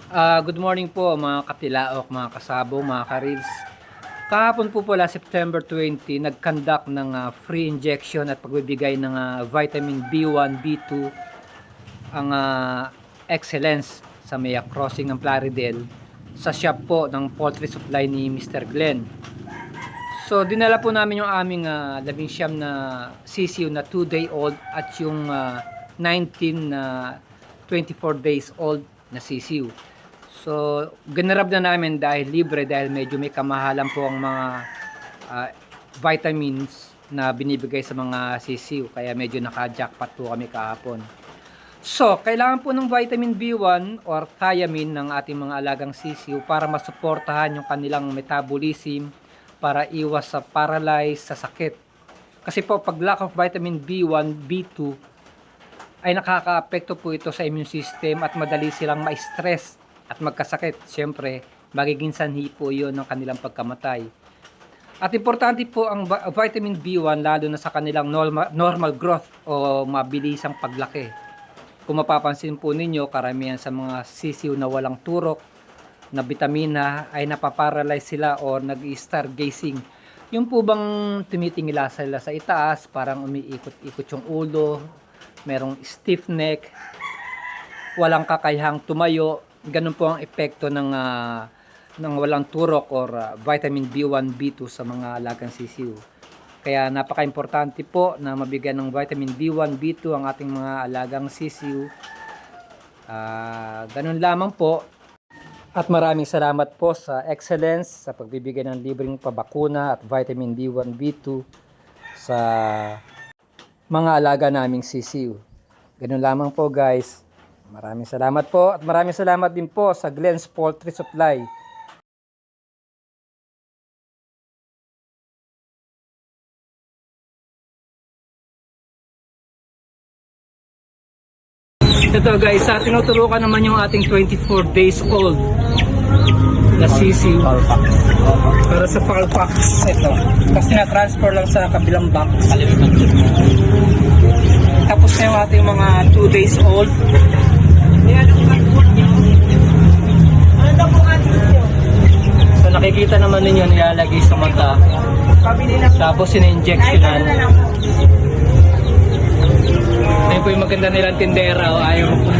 Good morning po mga kapilaok, mga kasabong, mga karils. Kahapon po pala September 20, nag-conduct ng free injection at pagbibigay ng vitamin B1, B2 ang Excellence sa Maya Crossing ng Plaridel sa shop po ng poultry supply ni Mr. Glenn. So dinala po namin yung aming 19 na sisiw na 2-day-old at yung 19 na 24 days old na sisiw. So, ganarap na namin dahil libre, dahil medyo may kamahalan po ang mga vitamins na binibigay sa mga sisiw. Kaya medyo naka-jackpot po kami kahapon. So, kailangan po ng vitamin B1 or thiamine ng ating mga alagang sisiw para masuportahan yung kanilang metabolism, para iwas sa paralyze, sa sakit. Kasi po, pag lack of vitamin B1, B2, ay nakaka-apekto po ito sa immune system at madali silang ma-stress at magkasakit. Siyempre, magiging sanhi po yun ng kanilang pagkamatay. At importante po ang vitamin B1 lalo na sa kanilang normal growth o mabilisang paglaki. Kung mapapansin po ninyo, karamihan sa mga sisiw na walang turok na bitamina ay napaparalyze sila o nag-stargazing. Yung po bang tumitingala sila sa itaas, parang umiikot-ikot yung ulo, merong stiff neck, walang kakayahang tumayo. Ganun po ang epekto ng walang turok or vitamin B1, B2 sa mga alagang sisiw. Kaya napaka-importante po na mabigyan ng vitamin B1, B2 ang ating mga alagang sisiw. Ganun lamang po. At maraming salamat po sa Excellence sa pagbibigay ng libreng pabakuna at vitamin B1, B2 sa mga alaga naming sisiw. Ganun lamang po, guys. Maraming salamat po at maraming salamat din po sa Glenn's Poultry Supply. Ito guys, tinuturukan naman yung ating 24 days old na sisiw para sa fowl pack. Ito, kasi na-transfer lang sa kabilang box. Tapos na yung ating mga 2 days old. So nakikita naman ninyo, nilalagay sa mata. Tapos sina-injectionan. Ayun po yung maganda nilang tindera. Ayaw po.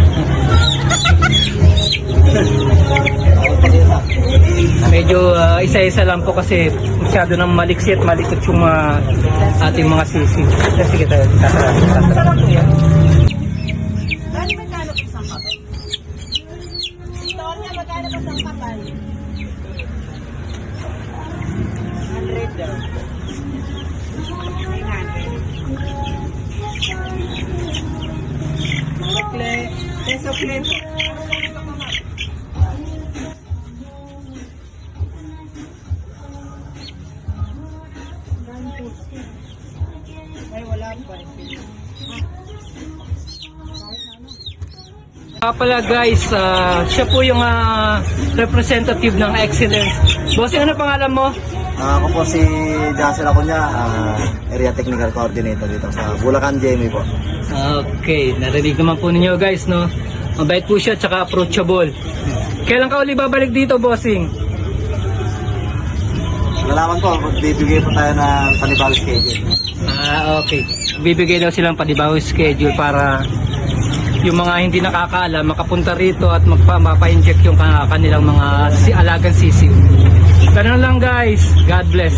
Medyo isa-isa lang po kasi masyado nang maliksi at malikot yung ating mga sisi. Sige tayo. Sarap po yan. Peso pleto. Ay, wala pa. Pala guys, siya po yung representative ng Excellence. Bossing, ano pangalan mo? Ako po si Jocelyn Acuña, Area Technical Coordinator dito sa Bulacan, GMA po. Okay, narinig naman po ninyo guys, no? Mabait po siya, tsaka approachable. Kailan ka uli babalik dito, bossing? Nalaman po, bibigay po tayo ng panibagong schedule. Okay. Bibigay daw silang panibagong schedule para yung mga hindi nakakaalam makapunta rito at mapa-inject yung kanilang mga alagang sisiw. Ganun lang guys. God bless.